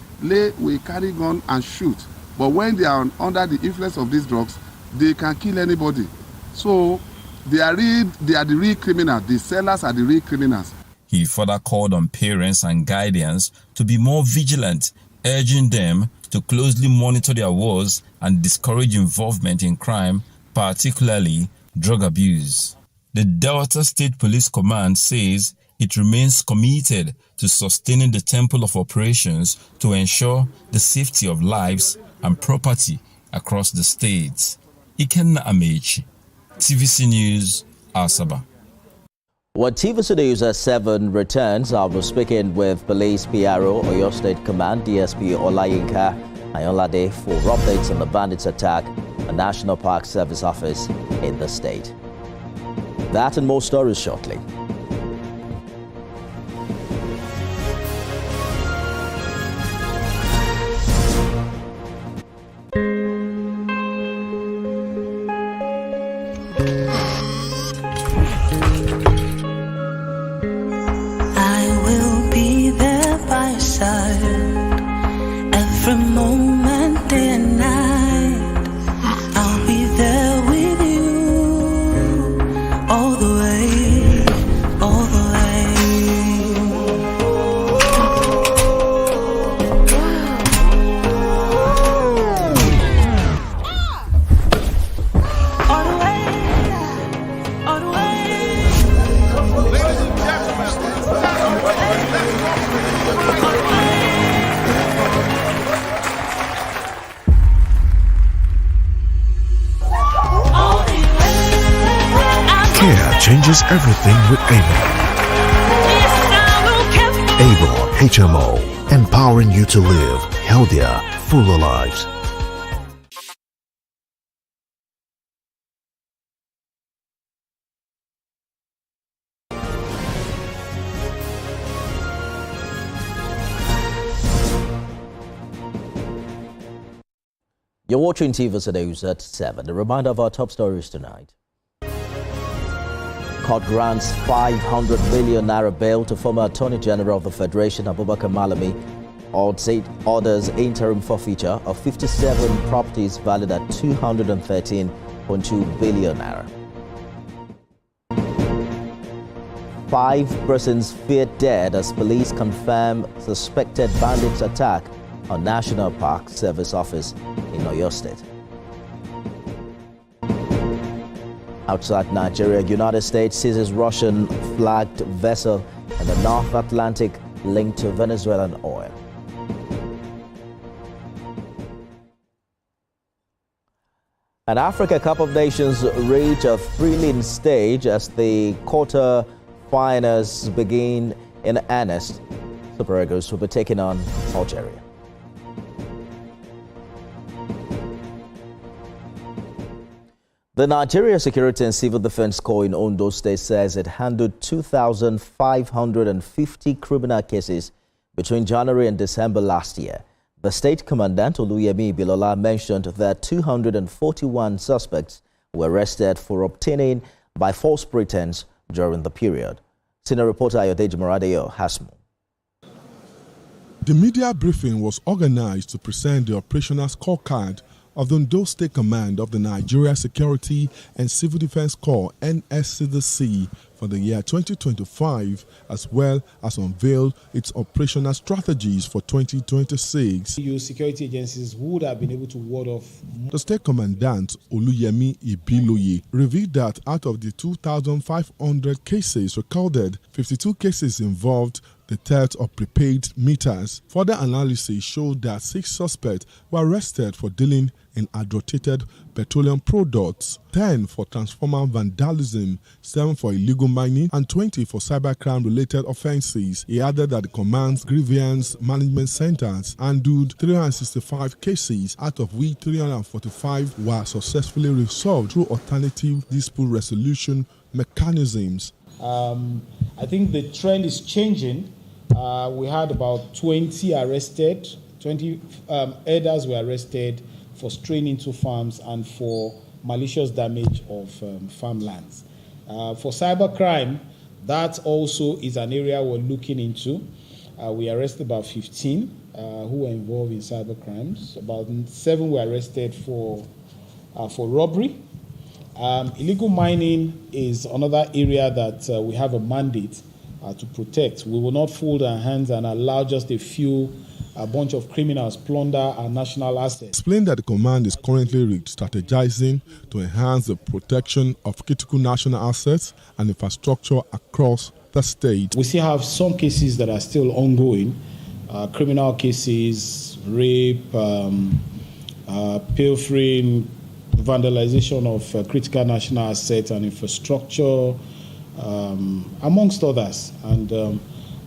carry gun and shoot. But when they are under the influence of these drugs, they can kill anybody. So they are the real criminals. The sellers are the real criminals. He further called on parents and guardians to be more vigilant, urging them to closely monitor their wards and discourage involvement in crime, particularly drug abuse. The Delta State Police Command says it remains committed to sustaining the temple of operations to ensure the safety of lives and property across the state. Ikenna Amechi, TVC News, Asaba. When TVC News at 7 returns, I'll be speaking with Police PRO, Oyo State Command, DSP Olayinka Ayonlade for updates on the bandits' attack at National Park Service office in the state. That and more stories shortly. Every moment, day and night, I'll be there with you, all the way, all the Care changes everything with Avon. Avon HMO, empowering you to live healthier, fuller lives. You're watching TVC News at 7. A reminder of our top stories tonight. Court grants 500 million naira bail to former Attorney General of the Federation, Abubakar Malami, orders interim forfeiture of 57 properties valued at 213.2 billion naira. 5 persons feared dead as police confirm suspected bandits attack on National Park Service office in Oyo State. Outside Nigeria, United States seizes Russian-flagged vessel in the North Atlantic linked to Venezuelan oil. An Africa Cup of Nations reach a thrilling stage as the quarter-finals begin in earnest. Super Eagles will be taking on Algeria. The Nigeria Security and Civil Defense Corps in Ondo State says it handled 2,550 criminal cases between January and December last year. The state commandant, Oluyemi Bilola, mentioned that 241 suspects were arrested for obtaining by false pretense during the period. Senior reporter Ayodeji Moradeyo has more. The media briefing was organized to present the operational scorecard of the Ondo State Command of the Nigeria Security and Civil Defense Corps (NSCDC) for the year 2025, as well as unveil its operational strategies for 2026. Security agencies would have been able to ward off. The State Commandant, Oluyemi Ibiloye, revealed that out of the 2,500 cases recorded, 52 cases involved the theft of prepaid meters. Further analysis showed that 6 suspects were arrested for dealing in adulterated petroleum products, 10 for transformer vandalism, 7 for illegal mining, and 20 for cybercrime-related offenses. He added that the command's grievance management centers handled 365 cases, out of which 345 were successfully resolved through alternative dispute resolution mechanisms. I think the trend is changing we had about 20 arrested. 20 herders were arrested for straying into farms and for malicious damage of farmlands. For cybercrime, that also is an area we're looking into. We arrested about 15 who were involved in cybercrimes. About 7 were arrested for robbery. Illegal mining is another area that we have a mandate to protect. We will not fold our hands and allow just a bunch of criminals plunder our national assets. Explained that the command is currently strategizing to enhance the protection of critical national assets and infrastructure across the state. We still have some cases that are still ongoing, criminal cases, rape, pilfering, vandalization of critical national assets and infrastructure, amongst others. And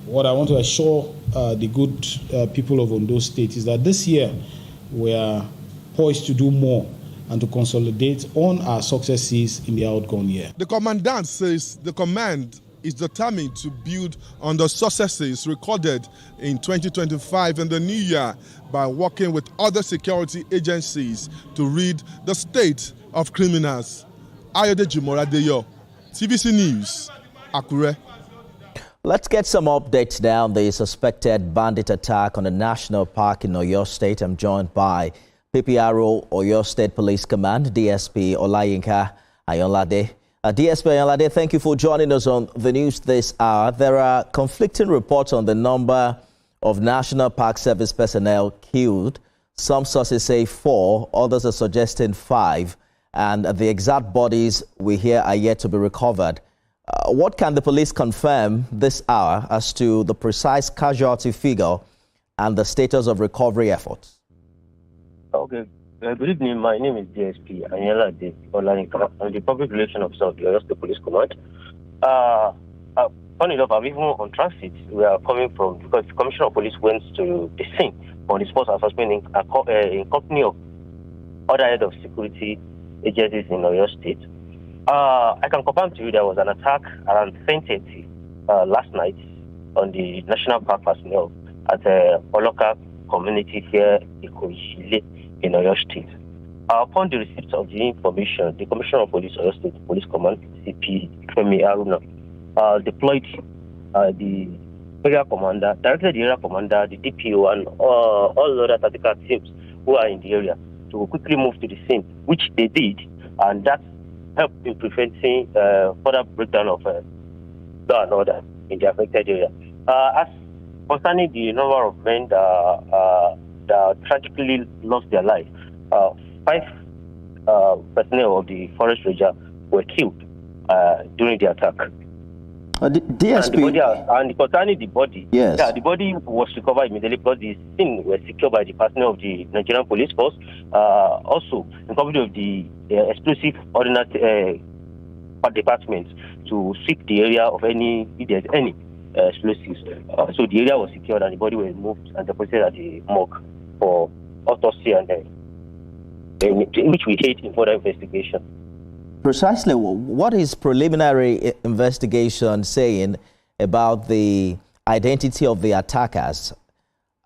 what I want to assure the good people of Ondo State is that this year we are poised to do more and to consolidate on our successes in the outgone year. The commandant says the command is determined to build on the successes recorded in 2025 and the new year by working with other security agencies to rid the state of criminals. Ayodeji Moradeyo, TVC News, Akure. Let's get some updates now on the suspected bandit attack on a national park in Oyo State. I'm joined by PPRO Oyo State Police Command, DSP Olayinka Ayonlade. DSP Ayonlade, thank you for joining us on the news this hour. There are conflicting reports on the number of National Park Service personnel killed. Some sources say 4, others are suggesting 5, and the exact bodies we hear are yet to be recovered. What can the police confirm this hour as to the precise casualty figure and the status of recovery efforts? Okay. Good evening. My name is DSP Ayonlade Olayinka. I'm the public relations officer of the Oyo State Police Command. Funny enough, I'm even on transit. We are coming from, because the Commissioner of Police went to the scene on the spot assessment in company of other head of security agencies in Oyo State. I can confirm to you there was an attack around 10:30 last night on the National Park personnel at a local community here in Ikoyi in Oyo State. Upon the receipt of the information, the Commissioner of Police, Oyo State Police Command, CP Femi Aruna, deployed the area commander, directed the area commander, the DPO, and all other tactical teams who are in the area to quickly move to the scene, which they did, and that helped in preventing further breakdown of law and order in the affected area. As concerning the number of men that tragically lost their lives, 5 personnel of the forest ranger were killed during the attack. DSP. And concerning the body, yes. The body was recovered immediately because the scene was secured by the personnel of the Nigerian Police Force, also in company of the explosive ordnance department to seek the area of if there's any explosives. So the area was secured and the body was moved and deposited at the morgue for autopsy and which we hate in further investigation. Precisely, what is preliminary investigation saying about the identity of the attackers?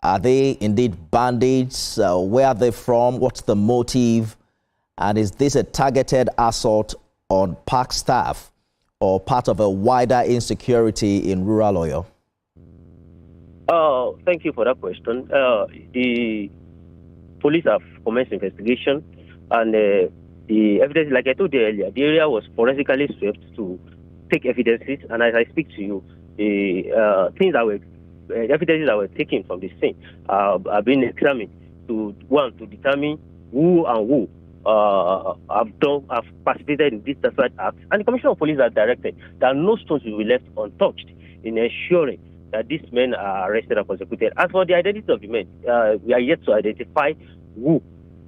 Are they indeed bandits? Where are they from? What's the motive? And is this a targeted assault on park staff or part of a wider insecurity in rural Oyo? Thank you for that question. The police have commenced investigation, and the evidence, like I told you earlier, the area was forensically swept to take evidences, and as I speak to you, the evidences that were taken from the scene are being examined to determine who and who have participated in this desperate act. And the Commissioner of Police has directed that no stones will be left untouched in ensuring that these men are arrested and prosecuted. As for the identity of the men, we are yet to identify who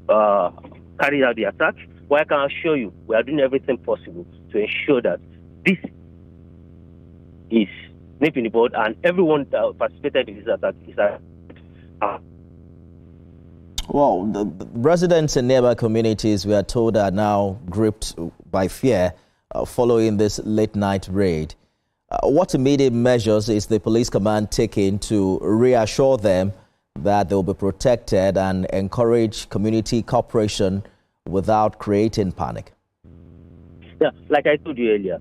carried out the attack. But I can assure you, we are doing everything possible to ensure that this is nipped in the bud and everyone that participated in this attack is Well, the residents in nearby communities, we are told, are now gripped by fear following this late-night raid. What immediate measures is the police command taking to reassure them that they'll be protected and encourage community cooperation without creating panic? Yeah, like I told you earlier,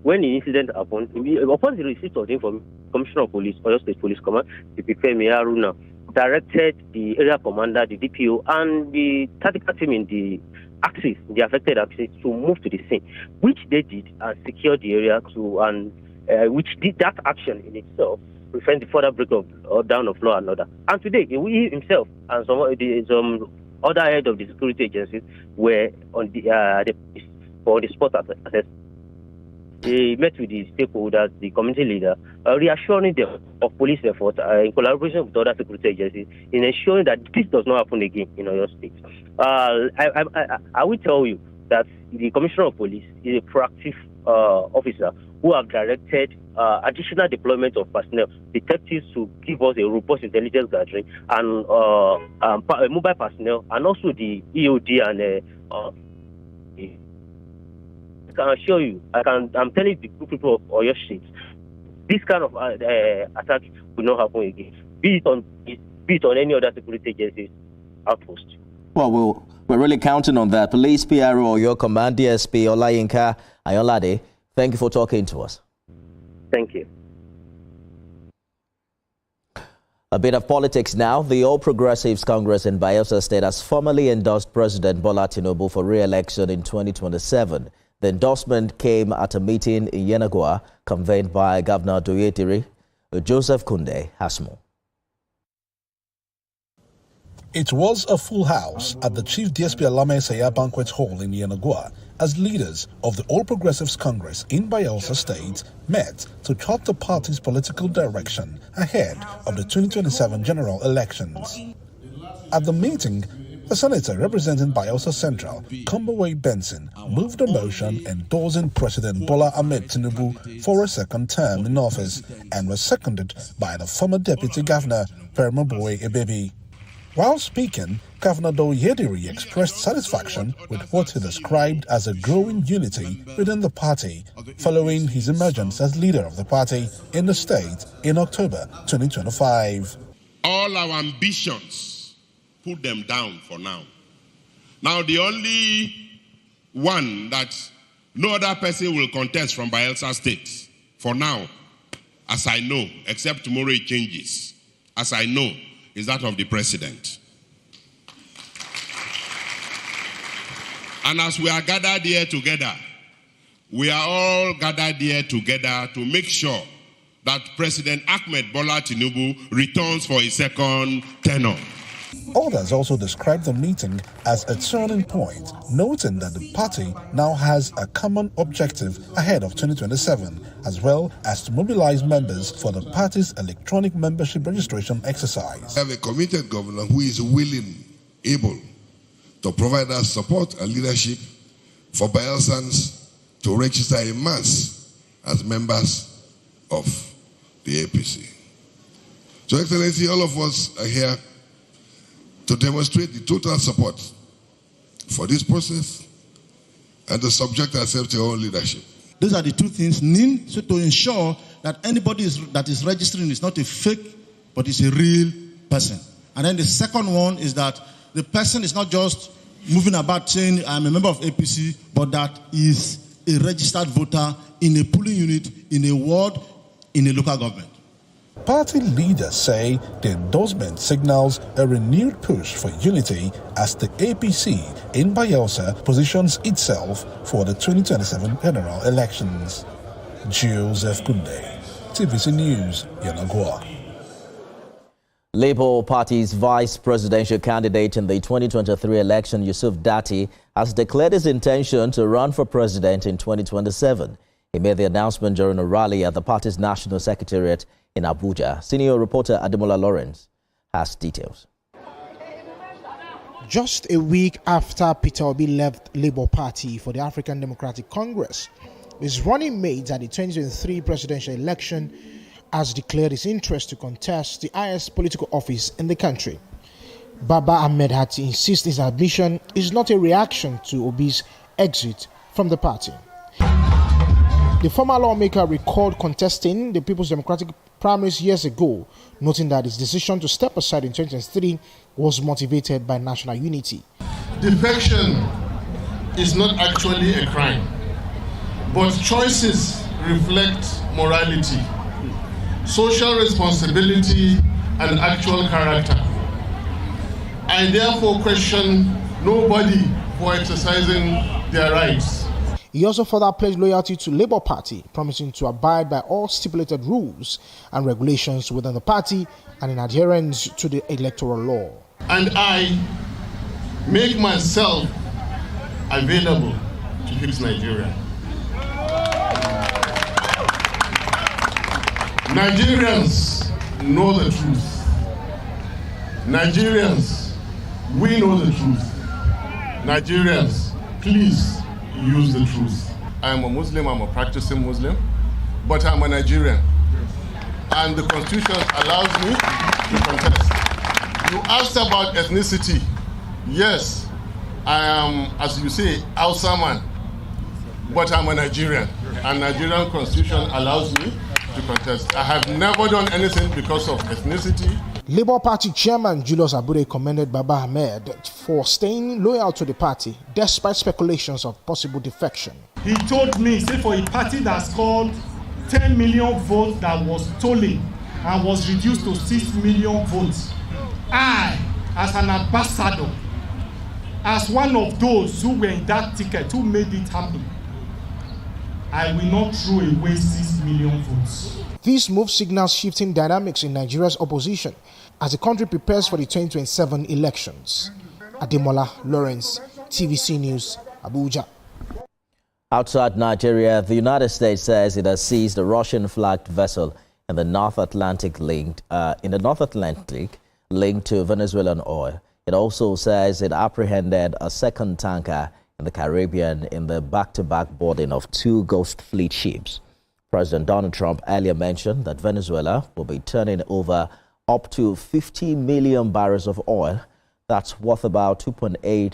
when the incident happened, upon the receipt of the information, Commissioner of Police, Oyo State Police Command, Femi Haruna, directed the area commander, the DPO, and the tactical team in the affected axis to move to the scene, which they did and secured the area which did that action in itself prevent the further break of or down of law and order. And today, he himself and some other head of the security agencies were on the spot assessment. He met with the stakeholders, the community leader, reassuring them of police efforts in collaboration with other security agencies in ensuring that this does not happen again in Oyo State. I will tell you that the Commissioner of Police is a proactive officer who have directed additional deployment of personnel, detectives to give us a robust intelligence gathering, and mobile personnel, and also the EOD and I can assure you, I'm telling the good people of Oyo State, this kind of attack will not happen again, be it on any other security agencies outpost. Well, we're really counting on that. Police PRO or your command, DSP Olayinka Ayolade, thank you for talking to us. Thank you. A bit of politics now. The All Progressives Congress in Bayelsa State has formally endorsed President Bola Tinubu for re-election in 2027. The endorsement came at a meeting in Yenagoa, convened by Governor Doyetiri. Joseph Kunde has more. It was a full house at the Chief DSP Alame Saya Banquet Hall in Yenagoa as leaders of the All Progressives Congress in Bayelsa State met to chart the party's political direction ahead of the 2027 general elections. At the meeting, the senator representing Bayelsa Central, Kumbawe Benson, moved a motion endorsing President Bola Ahmed Tinubu for a second term in office and was seconded by the former deputy governor, Permaboy Ebebi. While speaking, Governor Doyediri expressed satisfaction with what he described as a growing unity within the party following his emergence as leader of the party in the state in October 2025. All our ambitions, put them down for now. Now, the only one that no other person will contest from Bayelsa State, for now, as I know, except tomorrow it changes, as I know, is that of the president. And as we are gathered here together, we are all gathered here together to make sure that President Ahmed Bola Tinubu returns for his second tenure. Others also described the meeting as a turning point, noting that the party now has a common objective ahead of 2027, as well as to mobilize members for the party's electronic membership registration exercise. We have a committed governor who is willing, able to provide us support and leadership for Bayelsans to register in mass as members of the APC. So, Excellency, all of us are here to demonstrate the total support for this process and to subject ourselves to our own leadership. Those are the two things needed so to ensure that anybody that is registering is not a fake, but is a real person. And then the second one is that the person is not just moving about saying, I'm a member of APC, but that is a registered voter in a polling unit, in a ward, in a local government. Party leaders say the endorsement signals a renewed push for unity as the APC in Bayelsa positions itself for the 2027 general elections. Joseph Kunde, TVC News, Yenagoa. Labour Party's vice presidential candidate in the 2023 election, Yusuf Dati, has declared his intention to run for president in 2027. He made the announcement during a rally at the party's national secretariat in Abuja. Senior reporter Ademola Lawrence has details. Just a week after Peter Obi left Labour Party for the African Democratic Congress, his running mate at the 2023 presidential election has declared his interest to contest the highest political office in the country. Baba Ahmed had to insist his admission is not a reaction to Obi's exit from the party. The former lawmaker recalled contesting the People's Democratic primaries years ago, noting that his decision to step aside in 2023 was motivated by national unity. Defection is not actually a crime, but choices reflect morality, social responsibility, and actual character. I therefore question nobody for exercising their rights. He also further pledged loyalty to Labour Party, promising to abide by all stipulated rules and regulations within the party and in adherence to the electoral law. And I make myself available to fix Nigeria. Nigerians know the truth. Nigerians, we know the truth. Nigerians, please use the truth. I am a Muslim, I'm a practicing Muslim, but I'm a Nigerian. And the Constitution allows me to contest. You asked about ethnicity. Yes, I am, as you say, Hausa man, but I'm a Nigerian. And Nigerian Constitution allows me to contest. I have never done anything because of ethnicity. Labour Party Chairman Julius Abure commended Baba Ahmed for staying loyal to the party despite speculations of possible defection. He told me, say for a party that scored 10 million votes that was stolen and was reduced to 6 million votes, I, as an ambassador, as one of those who were in that ticket, who made it happen, I will not throw away 6 million votes. This move signals shifting dynamics in Nigeria's opposition as the country prepares for the 2027 elections. Ademola Lawrence, TVC News, Abuja. Outside Nigeria, the United States says it has seized a Russian-flagged vessel in the North Atlantic linked to Venezuelan oil. It also says it apprehended a second tanker in the Caribbean in the back-to-back boarding of 2 Ghost Fleet ships. President Donald Trump earlier mentioned that Venezuela will be turning over up to 50 million barrels of oil. That's worth about $2.8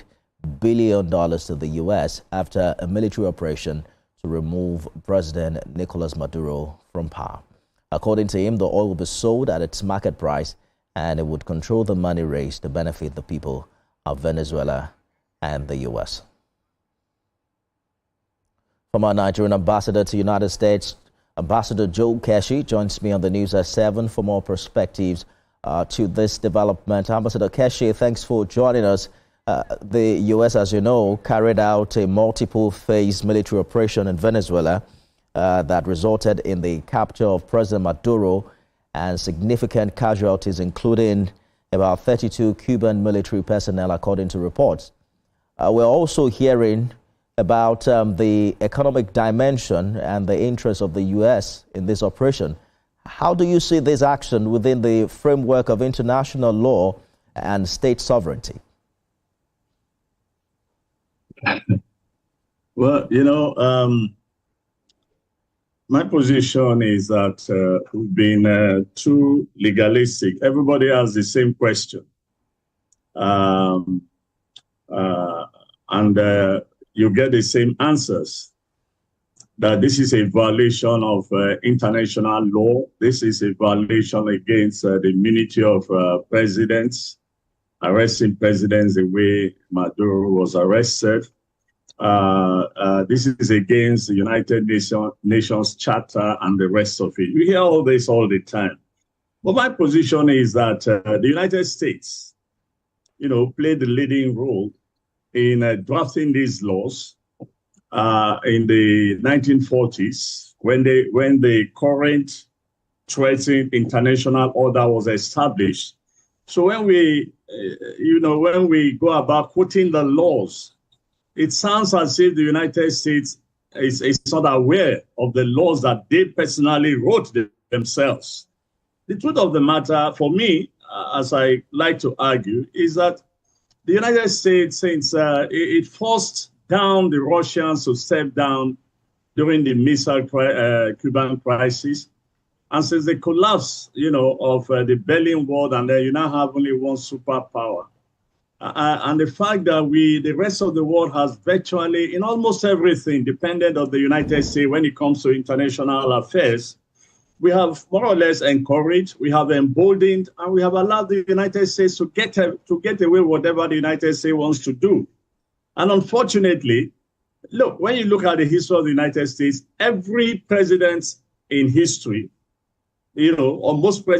billion to the U.S. after a military operation to remove President Nicolas Maduro from power. According to him, the oil will be sold at its market price and it would control the money raised to benefit the people of Venezuela and the U.S. Former Nigerian ambassador to the United States, Ambassador Joe Keshi, joins me on the news at 7 for more perspectives to this development. Ambassador Keshi, thanks for joining us. The U.S., as you know, carried out a multiple-phase military operation in Venezuela that resulted in the capture of President Maduro and significant casualties, including about 32 Cuban military personnel, according to reports. We're also hearing about the economic dimension and the interest of the U.S. in this operation. How do you see this action within the framework of international law and state sovereignty? Well, you know, my position is that we've been too legalistic. Everybody has the same question. You get the same answers, that this is a violation of international law. This is a violation against the immunity of presidents, arresting presidents the way Maduro was arrested. This is against the United Nations Charter and the rest of it. We hear all this all the time. But my position is that the United States, you know, played the leading role in drafting these laws in the 1940s when the current threatening international order was established. So when we, when we go about quoting the laws, it sounds as if the United States is not aware of the laws that they personally wrote themselves. The truth of the matter, for me, as I like to argue, is that the United States, since it forced down the Russians to step down during the missile Cuban crisis, and since the collapse, of the Berlin Wall, and then you now have only one superpower, and the fact that the rest of the world has virtually, in almost everything, dependent on the United States when it comes to international affairs, we have more or less encouraged, we have emboldened, and we have allowed the United States to get away with whatever the United States wants to do. And unfortunately, look, when you look at the history of the United States, every president in history, or most presidents